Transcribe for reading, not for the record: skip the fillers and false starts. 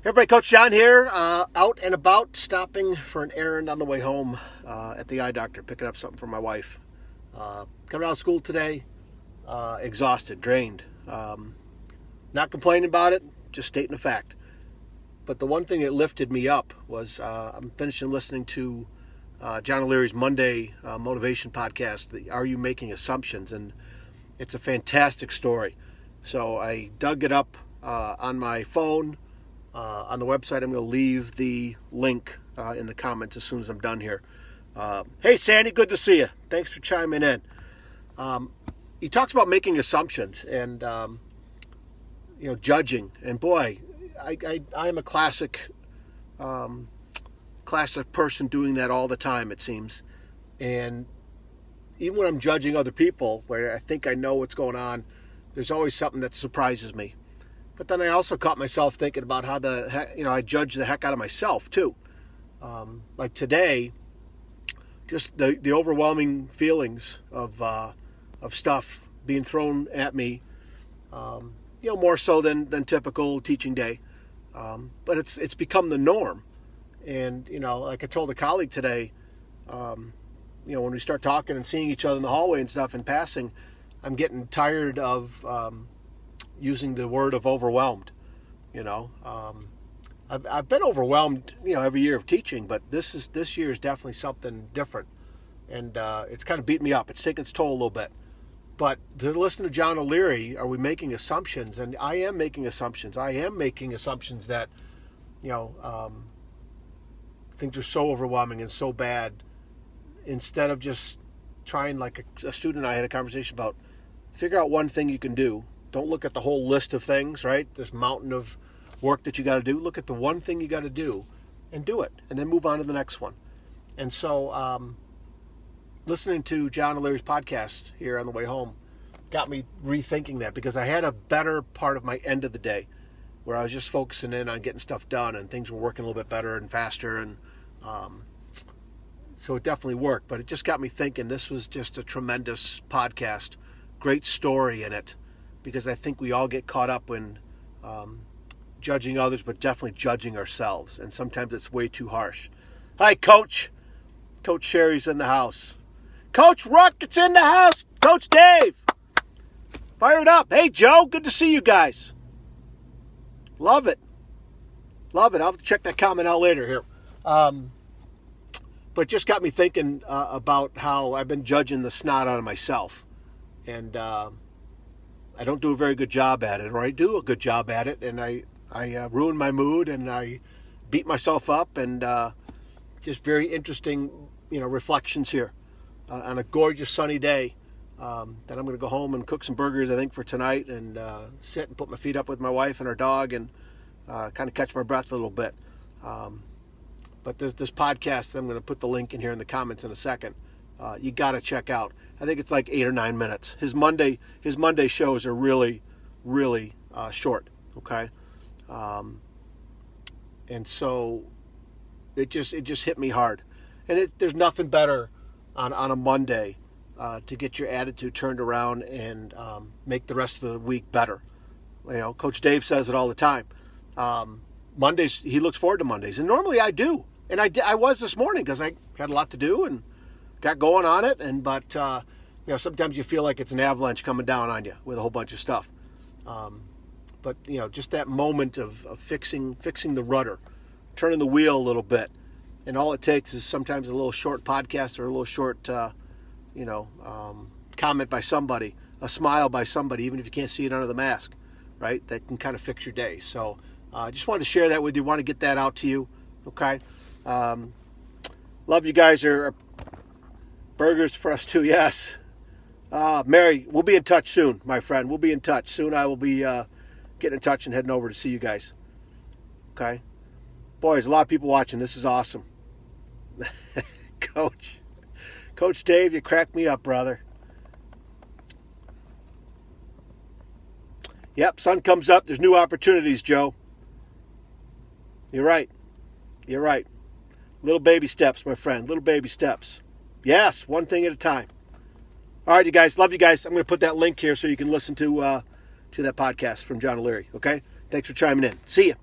Everybody, Coach John here, out and about, stopping for an errand on the way home at the eye doctor, picking up something for my wife. Coming out of school today, exhausted, drained. Not complaining about it, just stating a fact. But the one thing that lifted me up was I'm finishing listening to John O'Leary's Monday motivation podcast, the Are You Making Assumptions? And it's a fantastic story. So I dug it up on my phone. On the website, I'm going to leave the link in the comments as soon as I'm done here. Hey, Sandy, good to see you. Thanks for chiming in. He talks about making assumptions and, judging. And boy, I am a classic person doing that all the time, it seems. And even when I'm judging other people, where I think I know what's going on, there's always something that surprises me. But then I also caught myself thinking about how I judge the heck out of myself too. Like today, just the overwhelming feelings of stuff being thrown at me, more so than typical teaching day. But it's become the norm. And, like I told a colleague today, when we start talking and seeing each other in the hallway and stuff in passing, I'm getting tired of using the word of overwhelmed. I've been overwhelmed, every year of teaching, but this year is definitely something different, and it's kind of beat me up. It's taken its toll a little bit. But to listen to John O'Leary, are we making assumptions? And I am making assumptions. I am making assumptions that, things are so overwhelming and so bad. Instead of just trying, like a student and I had a conversation about, figure out one thing you can do. Don't look at the whole list of things, right? This mountain of work that you got to do. Look at the one thing you got to do and do it, and then move on to the next one. And so listening to John O'Leary's podcast here on the way home got me rethinking that, because I had a better part of my end of the day where I was just focusing in on getting stuff done and things were working a little bit better and faster. And so it definitely worked. But it just got me thinking this was just a tremendous podcast. Great story in it. Because I think we all get caught up when judging others, but definitely judging ourselves. And sometimes it's way too harsh. Hi, Coach. Coach Sherry's in the house. Coach Ruckett's in the house. Coach Dave. Fire it up. Hey, Joe. Good to see you guys. Love it. Love it. I'll have to check that comment out later here. But it just got me thinking about how I've been judging the snot out of myself. And I don't do a very good job at it, or I do a good job at it, and I ruin my mood, and I beat myself up, and just very interesting, reflections here on a gorgeous sunny day. Then I'm going to go home and cook some burgers, I think, for tonight, and sit and put my feet up with my wife and our dog, and kind of catch my breath a little bit. But this podcast, I'm going to put the link in here in the comments in a second. You got to check out. I think it's like 8 or 9 minutes. His Monday shows are really, really short. Okay, and so it just hit me hard. And there's nothing better on a Monday to get your attitude turned around and make the rest of the week better. Coach Dave says it all the time. Mondays, he looks forward to Mondays, and normally I do. And I was this morning because I had a lot to do and got going on it, but sometimes you feel like it's an avalanche coming down on you with a whole bunch of stuff. But just that moment of fixing the rudder, turning the wheel a little bit, and all it takes is sometimes a little short podcast or a little short, comment by somebody, a smile by somebody, even if you can't see it under the mask, right? That can kind of fix your day. So I just wanted to share that with you. Want to get that out to you, okay? Love you guys. Burgers for us too, yes. Mary, we'll be in touch soon, my friend. We'll be in touch. Soon I will be getting in touch and heading over to see you guys. Okay? Boy, there's a lot of people watching. This is awesome. Coach Dave, you cracked me up, brother. Yep, sun comes up. There's new opportunities, Joe. You're right. Little baby steps, my friend. Little baby steps. Yes, one thing at a time. All right, you guys. Love you guys. I'm going to put that link here so you can listen to that podcast from John O'Leary. Okay? Thanks for chiming in. See ya.